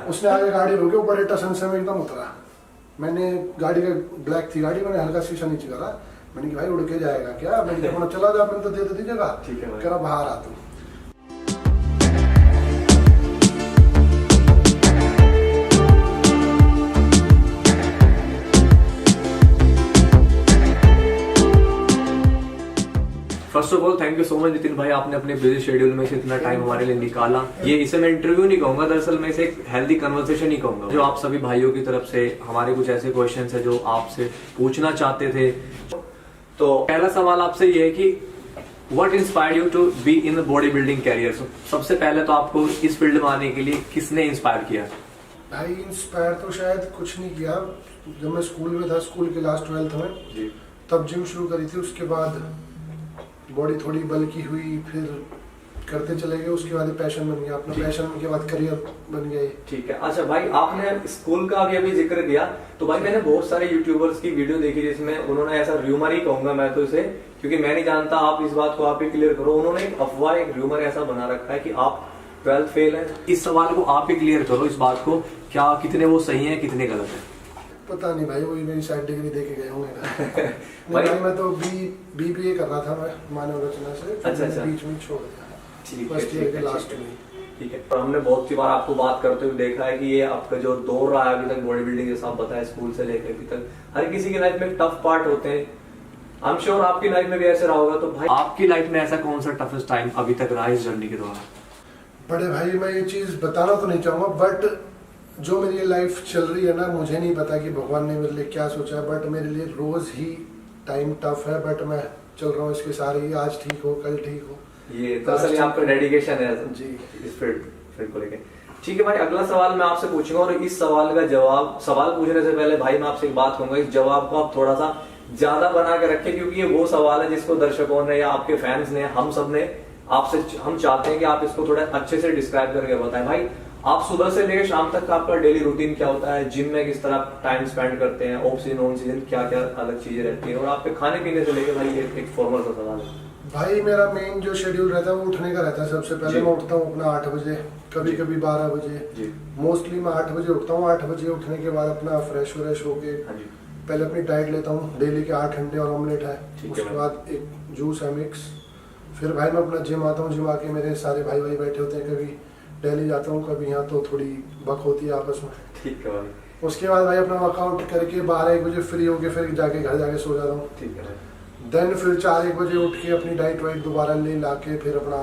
उसने आगे गाड़ी रोकी, वो बड़े टसन से मैं एकदम उतरा। मैंने गाड़ी का ब्लैक थी गाड़ी, मैंने हल्का शीशा नीचे करा। मैंने कि भाई उड़ के जाएगा क्या? मैंने कहा चला जा, मैंने तो दे दी जगह। ठीक है भाई। करा बाहर आ तू। First of all thank you so much Nitin भाई, आपने अपने बिजी शेड्यूल में से इतना टाइम हमारे लिए निकाला। ये इसे मैं इंटरव्यू नहीं कहूंगा, दरअसल मैं इसे एक हेल्दी कन्वर्सेशन ही कहूंगा। जो आप सभी भाइयों की तरफ से हमारे कुछ ऐसे क्वेश्चंस है जो आपसे पूछना चाहते थे। तो पहला सवाल आपसे ये है कि what inspired you to be in the body building career? सबसे पहले तो आपको इस फील्ड में आने के लिए किसने इंस्पायर किया? भाई इंस्पायर तो शायद कुछ नहीं किया। जब मैं स्कूल में था, स्कूल के लास्ट 12th में जी। तब जिम शुरू करी थी। उसके बाद बॉडी थोड़ी बल्की हुई, फिर करते चले गए। उसके बाद पैशन बन गया अपना, पैशन के बाद करियर बन गया। ठीक है। अच्छा भाई, आपने स्कूल का अभी जिक्र किया, तो भाई मैंने बहुत सारे यूट्यूबर्स की वीडियो देखी जिसमें उन्होंने ऐसा र्यूमर ही कहूंगा मैं तो इसे, क्योंकि मैं नहीं जानता, आप इस बात को आप ही क्लियर करो। उन्होंने एक अफवाह, एक र्यूमर ऐसा बना रखा है कि आप 12th फेल है। इस सवाल को आप ही क्लियर करो, इस बात को क्या कितने वो सही है कितने गलत है? पता नहीं भाई, वही मेरी साइड डिग्री दे के गए होंगे। भाई मैं तो बीबीए कर रहा था मैं मानव रचना से। अच्छा। बीच में छोड़ दिया। ठीक फर्स्ट ईयर के लास्ट में। ठीक है। और हमने बहुत सी बार आपको बात करते हुए देखा है कि ये आपका जो दौर रहा है अभी तक बॉडी बिल्डिंग, जैसा आप बताया स्कूल से लेकर अभी तक, हर किसी की लाइफ में टफ पार्ट होते हैं। आई एम श्योर आपकी लाइफ में भी ऐसे रहा होगा। तो भाई आपकी लाइफ में ऐसा कौन सा टफेस्ट टाइम अभी तक रहा है इस जर्नी के दौरान? बड़े भाई मैं ये चीज बताना तो नहीं चाहूंगा, बट जो मेरी ये लाइफ चल रही है ना, मुझे नहीं पता कि भगवान ने मेरे लिए क्या सोचा है, बट मेरे लिए रोज ही टाइम टफ है। बट मैं चल रहा हूँ इसके सारे ही, आज ठीक हो कल ठीक हो। ये दरअसल आपका डेडिकेशन है जी इस फील्ड को लेके। ठीक है भाई, अगला सवाल मैं आपसे पूछूंगा, और इस सवाल का जवाब, सवाल पूछने से पहले भाई मैं आपसे एक बात कहूंगा, इस जवाब को आप थोड़ा सा ज्यादा बना के रखें, क्योंकि ये वो सवाल है जिसको दर्शकों ने या आपके फैंस ने, हम सब ने आपसे, हम चाहते हैं कि आप इसको थोड़ा अच्छे से डिस्क्राइब करके बताएं। भाई आप सुबह से लेकर शाम तक का आपका डेली रूटीन क्या होता है? जिम में किस तरह टाइम स्पेंड करते हैं? ऑफ सीजन ऑन सीजन क्या क्या अलग चीजें रहती हैं? और आपके खाने पीने से लेकर भाई एक फॉर्मल सा सवाल है। भाई मेरा मेन जो शेड्यूल रहता है वो उठने का रहता है। सबसे पहले मैं उठता हूँ अपना 8 बजे, कभी कभी 12 बजे। मोस्टली मैं 8 बजे उठता हूँ। 8 बजे उठने के बाद अपना फ्रेश व्रेश होके पहले अपनी डाइट लेता हूँ। डेली के 8 अंडे और ऑमलेट है। उसके बाद एक जूस है मिक्स। फिर भाई मैं अपना जिम आता हूँ। जिम आके मेरे सारे भाई बैठे होते हैं। कभी दिल्ली जाता हूँ, कभी यहाँ, तो थोड़ी बक होती है आपस में। ठीक है भाई। उसके बाद भाई अपना वर्कआउट करके 12-1 बजे फ्री होके फिर जाके घर जाके सो जाता हूँ। ठीक है। देन फिर 4-1 बजे उठ के अपनी डाइट वाइट दोबारा ले ला के फिर अपना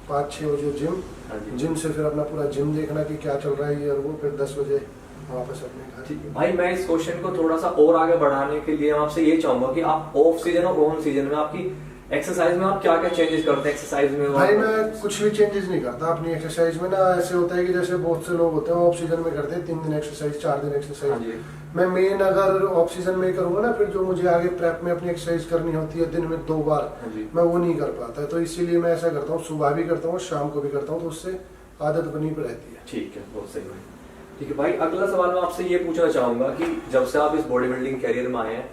5-6 बजे जिम। जिम से फिर अपना पूरा जिम देखना कि क्या चल रहा है ये और वो। फिर 10 बजे वापस अपने घर। ठीक है भाई, मैं इस क्वेश्चन को थोड़ा सा और आगे बढ़ाने के लिए आपसे ये चाहूंगा कि आप ऑफ सीजन और ऑन सीजन में आपकी एक्सरसाइज में आप क्या क्या चेंजेस करते हैं? एक्सरसाइज में भाई मैं कुछ भी चेंजेस नहीं करता अपनी एक्सरसाइज में ना। ऐसे होता है कि जैसे बहुत से लोग होते हैं ऑफ सीजन में करते हैं 3 दिन एक्सरसाइज, 4 दिन एक्सरसाइज। मैं मेन अगर ऑफ सीजन में करूंगा ना, फिर जो मुझे आगे प्रेप में अपनी एक्सरसाइज करनी होती है दिन में 2 बार, मैं वो नहीं कर पाता। तो इसीलिए मैं ऐसा करता हूँ, सुबह भी करता हूँ शाम को भी करता हूँ, तो उससे आदत बनी पर रहती है। ठीक है, बहुत सही भाई। ठीक है भाई, अगला सवाल मैं आपसे ये पूछना चाहूंगा कि जब से आप इस बॉडी बिल्डिंग कैरियर में आए हैं,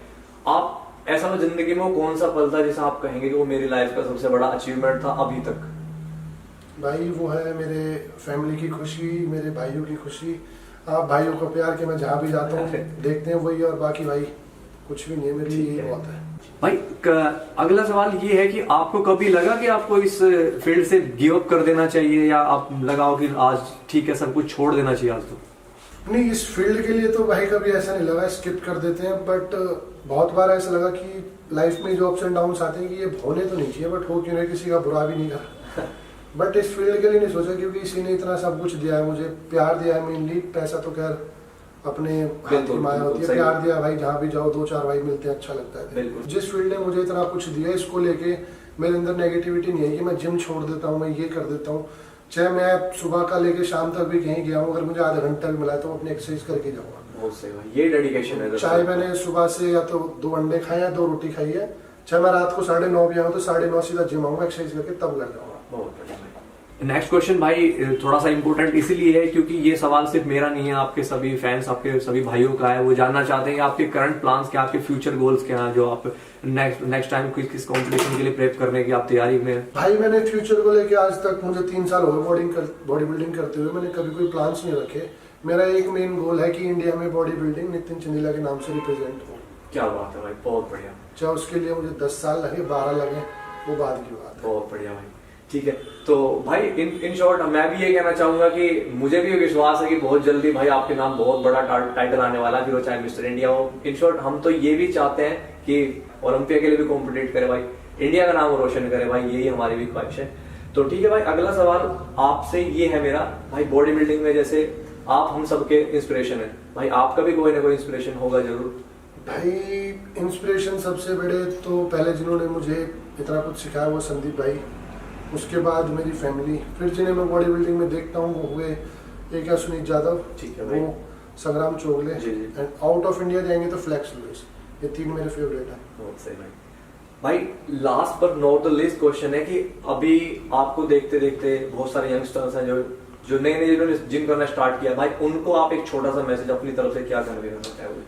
आप ऐसा में जिंदगी में वो कौन सा पल था जिसे आप कहेंगे कि वो मेरी लाइफ का सबसे बड़ा अचीवमेंट था अभी तक? भाई वो है मेरे फैमिली की खुशी, मेरे भाइयों की खुशी। आप भाइयों को प्यार के मैं जहाँ भी जाता हूँ देखते हैं वही, और बाकी भाई कुछ भी नहीं, मेरे लिए यही बहुत है। भाई अगला सवाल ये है कि आपको कभी लगा कि आपको इस फील्ड से गिव अप कर देना चाहिए, या आप लगाओ कि आज ठीक है सब कुछ छोड़ देना चाहिए आज? तो नहीं, इस फील्ड के लिए तो भाई कभी ऐसा नहीं लगा, स्किप कर देते हैं। बट बहुत बार ऐसा लगा कि लाइफ में जो अप्स एंड डाउन्स आते हैं कि ये होने तो नहीं चाहिए, बट हो क्यों नहीं, किसी का बुरा भी नहीं करा। बट इस फील्ड के लिए नहीं सोचा, क्योंकि इसी ने इतना सब कुछ दिया है मुझे, प्यार दिया है मेनली। पैसा तो खैर अपने हाथ की माया होती है, प्यार दिया भाई, जहाँ भी जाओ 2-4 भाई मिलते हैं, अच्छा लगता है। जिस फील्ड ने मुझे इतना कुछ दिया, इसको लेके मेरे अंदर नेगेटिविटी नहीं है कि मैं जिम छोड़ देता हूँ, मैं ये कर देता हूँ। चाहे मैं सुबह का लेके शाम तक भी कहीं गया हूँ, अगर मुझे आधा घंटा भी मिला है तो अपनी एक्सरसाइज करके जाऊंगा। बहुत सही भाई, ये डेडिकेशन है। चाहे मैंने सुबह से या तो 2 अंडे खाए या 2 रोटी खाई है, चाहे मैं रात को 9:30 भी आऊँ तो 9:30 सीधा जिम आऊंगा, एक्सरसाइज करके तब घर जाऊंगा। बहुत बढ़िया भाई। नेक्स्ट क्वेश्चन भाई थोड़ा सा इंपॉर्टेंट इसीलिए है क्योंकि ये सवाल सिर्फ मेरा नहीं है, आपके सभी फैंस, आपके सभी भाइयों का है। वो जानना चाहते हैं आपके करंट प्लान्स क्या, आपके फ्यूचर गोल्स क्या हैं, जो आप नेक्स्ट टाइम किस कंपटीशन के लिए प्रेप करने की आप तैयारी में? भाई मैंने फ्यूचर को लेके आज तक, मुझे 3 साल हो गए बॉडी बिल्डिंग करते हुए, मैंने कभी कोई प्लान्स नहीं रखे मेरा एक मेन गोल है कि इंडिया में बॉडी बिल्डिंग नितिन चंदेला के नाम से रिप्रेजेंट हो। क्या बात है भाई, बहुत बढ़िया। चाहे उसके लिए मुझे 10 साल लगे, 12 लगे, वो बाद की बात है। बहुत बढ़िया भाई, ठीक है। तो भाई इन शॉर्ट मैं भी ये कहना चाहूंगा कि मुझे भी विश्वास है कि बहुत जल्दी भाई आपके नाम बहुत बड़ा टाइटल आने वाला है, फिर वो चाहे मिस्टर इंडिया हो। इन शॉर्ट हम तो ये भी चाहते हैं कि ओलंपिया के लिए भी कॉम्पिटिट करे भाई, इंडिया का नाम रोशन करे भाई, यही हमारी भी ख्वाहिश है। तो ठीक है भाई, अगला सवाल आपसे ये है मेरा भाई, बॉडी बिल्डिंग में जैसे आप हम सबके इंस्पिरेशन है भाई, आपका भी कोई ना कोई इंस्पिरेशन होगा जरूर भाई। इंस्पिरेशन सबसे बड़े तो पहले जिन्होंने मुझे इतना कुछ सिखाया वो संदीप भाई, उसके बाद मेरी फैमिली, फिर जिन्हें मैं बॉडी बिल्डिंग में देखता हूँ वो हुए एक क्या सुनीत यादव, ठीक है भाई, वो संग्राम Chogle, and out of India जाएंगे तो फ्लेक्स लुइस। ये 3 मेरे फेवरेट हैं। बहुत सही भाई। भाई last but not the least question है कि अभी आपको देखते देखते बहुत सारे यंगस्टर्स हैं जो नए नए जिम करना स्टार्ट किया भाई, उनको आप एक छोटा सा मैसेज अपनी तरफ से क्या कन्वे करना चाहोगे?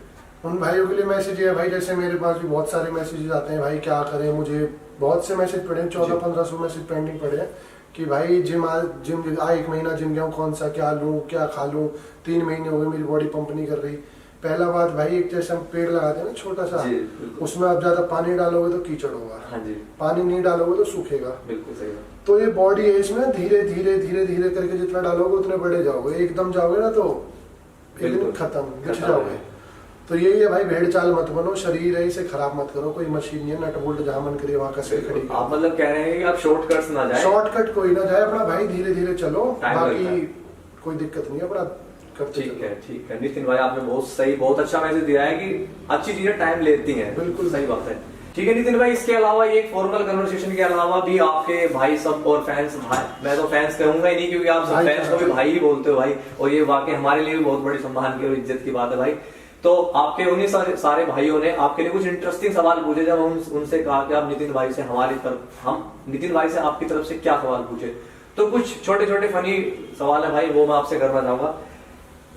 उन भाइयों के लिए मैसेज ये है भाई, जैसे मेरे पास भी बहुत सारे मैसेजेस आते हैं भाई क्या करें, मुझे बहुत से मैसेज पड़े हैं, 1400-1500 मैसेज पेंडिंग पड़े हैं कि भाई जिम 1 महीना जिम गया हूँ, कौन सा क्या लूँ क्या खा लूँ, 3 महीने हो गए मेरी बॉडी पंप नहीं कर रही। पहला बात भाई, एक जैसे हम पेड़ लगाते हैं ना छोटा सा, उसमें आप ज्यादा पानी डालोगे तो कीचड़ होगा, हाँ जी, पानी नहीं डालोगे तो सूखेगा। बिल्कुल सही। तो ये बॉडी है, इसमें धीरे धीरे धीरे धीरे करके जितना डालोगे उतने बड़े जाओगे, एकदम जाओगे ना तो एक दिन खत्म बिछ जाओगे। तो यही है भाई, भेड़ चाल मत बनो, शरीर है इसे खराब मत करो, कोई मशीन नहीं है नट बोल्ट जहां मन करे वहां कस के खड़ी करो। आप मतलब कह रहे हैं कि आप शॉर्टकट्स ना जाए? शॉर्टकट कोई ना जाए, अपना भाई धीरे धीरे चलो, बाकी कोई दिक्कत नहीं है, अपना करते ठीक है। ठीक है नितिन भाई, आपने बहुत सही बहुत अच्छा मैसेज दिया है कि अच्छी चीजें टाइम लेती हैं, बिल्कुल सही बात है। ठीक है नितिन भाई, इसके अलावा एक फॉर्मल कन्वर्सेशन के अलावा भी आपके भाई सब और फैंस, भाई मैं तो फैंस कहूंगा ही नहीं क्योंकि आप सब फैंस को भी भाई ही बोलते हो भाई, और ये वाकई हमारे लिए भी बहुत बड़ी सम्मान की और इज्जत की बात है भाई। तो आपके उन्हीं सारे भाइयों ने आपके लिए कुछ इंटरेस्टिंग सवाल पूछे, जब हम उनसे कहा कि आप नितिन भाई से हम नितिन भाई से आपकी तरफ से क्या सवाल पूछे, तो कुछ छोटे छोटे फनी सवाल है भाई, वो मैं आपसे करना चाहूंगा।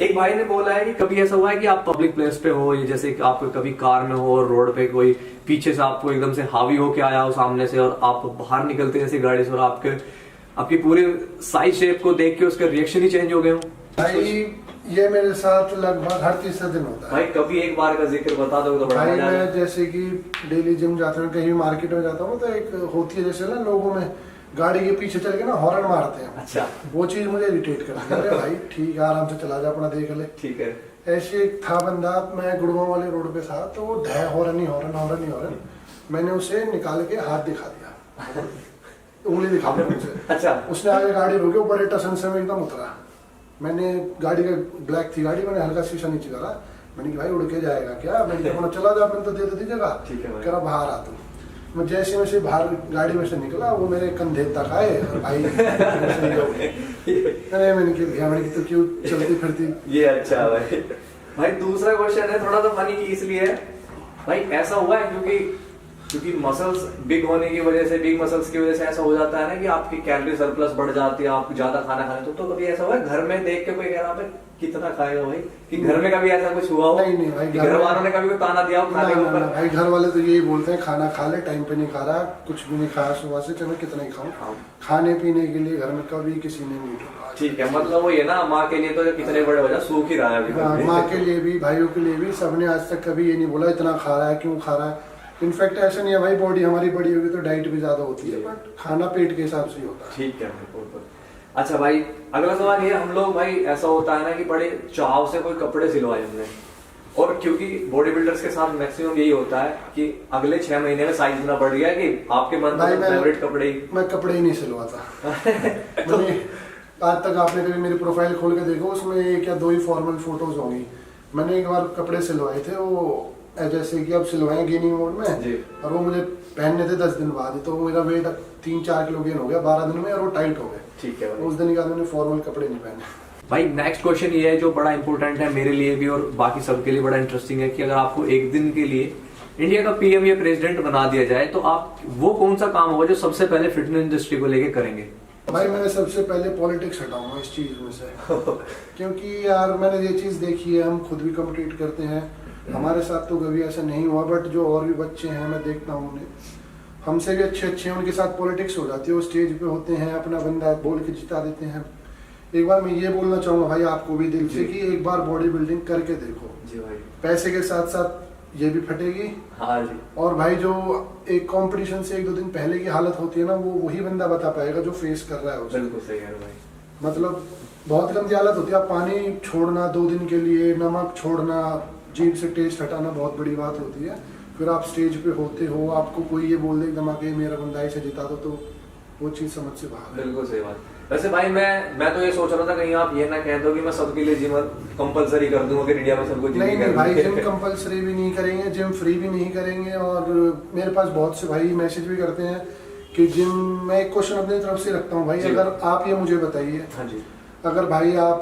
एक भाई ने बोला है कि कभी ऐसा हुआ है कि आप पब्लिक प्लेस पे हो, जैसे कि आप कभी कार में हो और रोड पे कोई पीछे से आपको एकदम से हावी होके आया हो सामने से, और आप बाहर निकलते जैसे गाड़ी से और आपकी पूरे साइज शेप को देख के उसका रिएक्शन ही चेंज हो गए हो? भाई ये मेरे साथ लगभग हर तीसरे दिन होता है भाई। कभी एक बार का जिक्र बता दो तो बड़ा भाई। मजा मैं जैसे कि डेली जिम जाता हूँ, कहीं मार्केट में जाता हूँ तो एक होती है जैसे ना लोगों में गाड़ी के पीछे चल के ना हॉर्न मारते हैं, अच्छा वो चीज मुझे इरिटेट करती है। अरे भाई ठीक है, आराम से चला जा, अपना देख ले। ठीक है। ऐसे एक था बंदा, मैं गुड़गांव वाले रोड पे था, तो वो ढह हॉर्न, मैंने उसे निकाल के हाथ दिखा दिया, उंगली दिखा दी मुझे। अच्छा। उसने आगे गाड़ी रोकी, वो बड़े टसन से में एकदम उतरा। मैंने गाड़ी का ब्लैक थी गाड़ी, मैंने हल्का शीशा नीचे करा, मैंने कि भाई उड़ के जाएगा क्या, मैंने कहा चला जा, मैंने तो दे दी जगह, कह रहा बाहर आ तू। मैं जैसे में से बाहर गाड़ी में से निकला, वो मेरे कंधे तक आए और भाई मैंने कि तो क्यों चलती फिरती। ये अच्छा भाई। भाई दूसरा क्वेश्चन है थोड़ा सा फनी की इसलिए है भाई, ऐसा हुआ है क्योंकि मसल्स बिग होने की वजह से, बिग मसल्स की वजह से ऐसा हो जाता है ना कि आपकी कैलोरी सरप्लस बढ़ जाती है, आप ज्यादा खाना खाने तो कभी ऐसा हुआ है घर में देख के कोई कह रहा है कितना खाएगा भाई, कि घर में कभी ऐसा कुछ हुआ हो? नहीं भाई, घर वालों ने कभी कोई ताना दिया हो खाने के ऊपर? भाई घर वाले तो यही बोलते हैं खाना खा ले, टाइम पे नहीं खा रहा, कुछ भी नहीं खाया सुबह से, चाहे मैं कितना ही खाऊं। खाने पीने के लिए घर में कभी किसी ने नहीं बोला। ठीक है, मतलब वो ये ना माँ के लिए तो कितने बड़े वजह सूख ही रहा है, माँ के लिए भी भाइयों के लिए भी, सबने आज तक कभी ये नहीं बोला इतना खा रहा है क्यों खा रहा है। इनफैक्ट ऐसा नहीं है भाई, बॉडी हमारी बड़ी होगी तो डाइट भी ज्यादा होती है, बट खाना पेट के हिसाब से ही होता है। ठीक है। अच्छा भाई, अगला सवाल ये, हम लोग भाई ऐसा होता है ना कि बड़े चाव से कोई कपड़े सिलवाए हमने, और क्योंकि बॉडी बिल्डर्स के साथ मैक्सिमम यही होता है कि अगले 6 महीने में साइज इतना बढ़ गया कि आपके मन में फेवरेट कपड़े ही, मैं कपड़े ही नहीं सिलवाता। मैंने आज तक, आपने कभी मेरी प्रोफाइल खोल के देखो, उसमें 1 या 2 ही फॉर्मल फोटोज होंगी। मैंने एक बार कपड़े सिलवाए थे, वो जैसे कि अब सिलवाए गेनिंग मोड में, और वो मुझे पहनने थे 10 दिन बाद, तो मेरा वेट 3-4 किलो गेन हो गया 12 दिन में, और वो टाइट हो गए। ठीक है। उस दिन के बाद मैंने फॉर्मल कपड़े नहीं पहने। भाई नेक्स्ट क्वेश्चन ये है जो बड़ा इंपॉर्टेंट है मेरे लिए भी और बाकी सबके लिए बड़ा इंटरेस्टिंग है, कि अगर आपको एक दिन के लिए इंडिया का पीएम या प्रेसिडेंट बना दिया जाए तो आप वो कौन सा काम होगा जो सबसे पहले फिटनेस इंडस्ट्री को लेके करेंगे? भाई मैं सबसे पहले पॉलिटिक्स हटाऊंगा इस चीज में से, क्योंकि यार मैंने ये चीज देखी है, हम खुद भी कम्पिटिट करते हैं, हमारे साथ तो कभी ऐसा नहीं हुआ, बट जो और भी बच्चे हैं मैं देखता हूँ उन्हें, हमसे भी अच्छे हैं, उनके साथ पॉलिटिक्स हो जाती है, वो स्टेज पे होते हैं, अपना बंदा बोल के जिता देते हैं। एक बार मैं ये बोलना चाहूंगा भाई आपको भी दिल से कि एक बार बॉडी बिल्डिंग करके देखो। जी भाई। पैसे के साथ साथ ये भी फटेगी। हाँ जी। और भाई जो एक कंपटीशन से 1-2 दिन पहले की हालत होती है ना, वो वही बंदा बता पाएगा जो फेस कर रहा है उसे। बिल्कुल सही है भाई। मतलब बहुत गंदी हालत होती है। आप पानी छोड़ना 2 दिन के लिए, नमक छोड़ना, जीभ से टेस्ट हटाना बहुत बड़ी बात होती है। फिर आप स्टेज पे होते हो, आपको कोई ये बोल दे एकदम आके मेरा बंदा ऐसे जिता दो, तो वो चीज समझ से बाहर है। बिल्कुल सही बात। वैसे भाई मैं तो ये सोच रहा था कहीं आप ये ना कह दो कि मैं सबके लिए जिम कंपलसरी कर दूंगा कि इंडिया में सबको जिम नहीं कर भाई, जिम कंपलसरी भी नहीं करेंगे, जिम फ्री भी नहीं करेंगे। और मेरे पास बहुत से भाई मैसेज भी करते हैं कि जिम, मैं एक क्वेश्चन अपनी तरफ से रखता हूँ भाई, अगर आप ये मुझे बताइए, हाँ जी, अगर भाई आप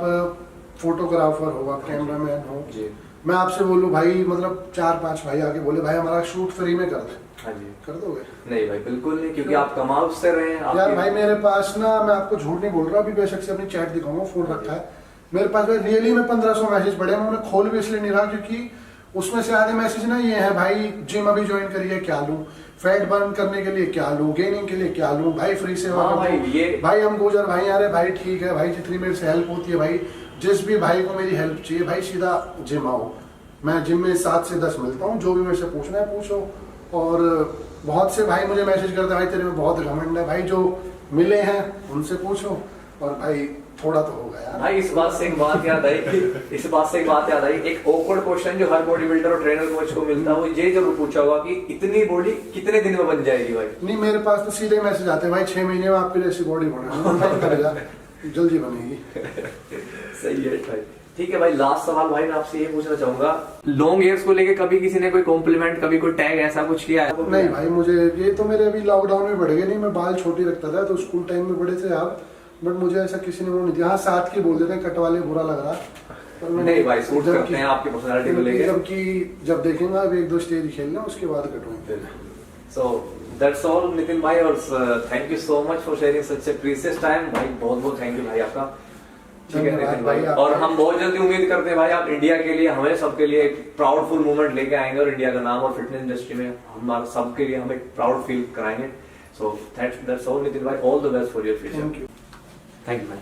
फोटोग्राफर हो, आप कैमरामैन हो जी, मैं आपसे बोलूं भाई, मतलब 4-5 भाई आके बोले भाई हमारा शूट फ्री में कर दे, हाँ जी, कर दोगे? नहीं भाई बिल्कुल नहीं, क्योंकि आप कमा उससे रहे हैं। यार भाई मेरे पास ना, मैं आपको झूठ नहीं बोल रहा, अभी बेशक से अपनी चैट दिखाऊंगा, फोन रखा है मेरे पास भाई, रियली में 1500 मैसेज पड़े हैं। उन्हें खोल भी इसलिए नहीं रहा क्योंकि उसमें से आधे मैसेज ना ये है भाई, जिम अभी ज्वाइन करिए क्या लूं, फैट बर्न करने के लिए क्या लूं, गेनिंग के लिए क्या लूं, भाई फ्री सेवा हाँ कर भाई, दो। ये भाई हम गुजर भाई आ रहे भाई, ठीक है भाई, जितनी मेरे से हेल्प होती है भाई, जिस भी भाई को मेरी हेल्प चाहिए भाई सीधा जिम आओ। मैं जिम में 7 से 10 मिलता हूँ, जो भी मेरे से पूछना है पूछो। और बहुत से भाई मुझे मैसेज करते हैं भाई तेरे में बहुत घमंड है, भाई जो मिले हैं उनसे पूछो। और भाई थोड़ा तो होगा यार भाई। इस बात से एक बात याद आई, एक ऑकवर्ड क्वेश्चन जो हर बॉडी बिल्डर और ट्रेनर कोच को मिलता है, वो ये जरूर पूछा होगा कि इतनी बॉडी कितने दिन में बन जाएगी भाई? नहीं, मेरे पास तो सीधे मैसेज आते हैं भाई 6 महीने में आपकी जैसी बॉडी बनेगी, जल्दी बनेगी। सही है भाई। ठीक है भाई, लास्ट सवाल भाई मैं आपसे ये पूछना चाहूंगा, लॉन्ग हेयर्स को लेके कभी किसी ने कोई कॉम्प्लीमेंट, कभी कोई टैग ऐसा कुछ किया है? नहीं भाई, मुझे ये तो मेरे अभी लॉकडाउन में बढ़ गए, नहीं मैं बाल छोटी रखता था तो स्कूल टाइम में बड़े थे आप, बट मुझे ऐसा किसी ने वो नहीं दिया। हाँ, साथ की बोल देते हैं कट वाले बुरा लग रहा, पर नहीं भाई, सूट करते हैं आपकी पर्सनालिटी को लेके। जब देखेंगा अभी 1-2 स्टेज खेलना, उसके बाद कटवाएंगे। सो दैट्स ऑल नितिन भाई, और thank you so much for sharing such A precious time भाई, बहुत बहुत थैंक यू भाई आपका। ठीक है नितिन भाई, और हम बहुत जल्दी उम्मीद करते हैं भाई आप इंडिया के लिए, हमें सबके लिए एक प्राउडफुल मूवमेंट लेके आएंगे और इंडिया का नाम और फिटनेस इंडस्ट्री में हमारे सबके लिए हम एक प्राउड फील कराएंगे। सो दैट्स ऑल नितिन भाई, all the best for your future. Thank you. Thank you भाई।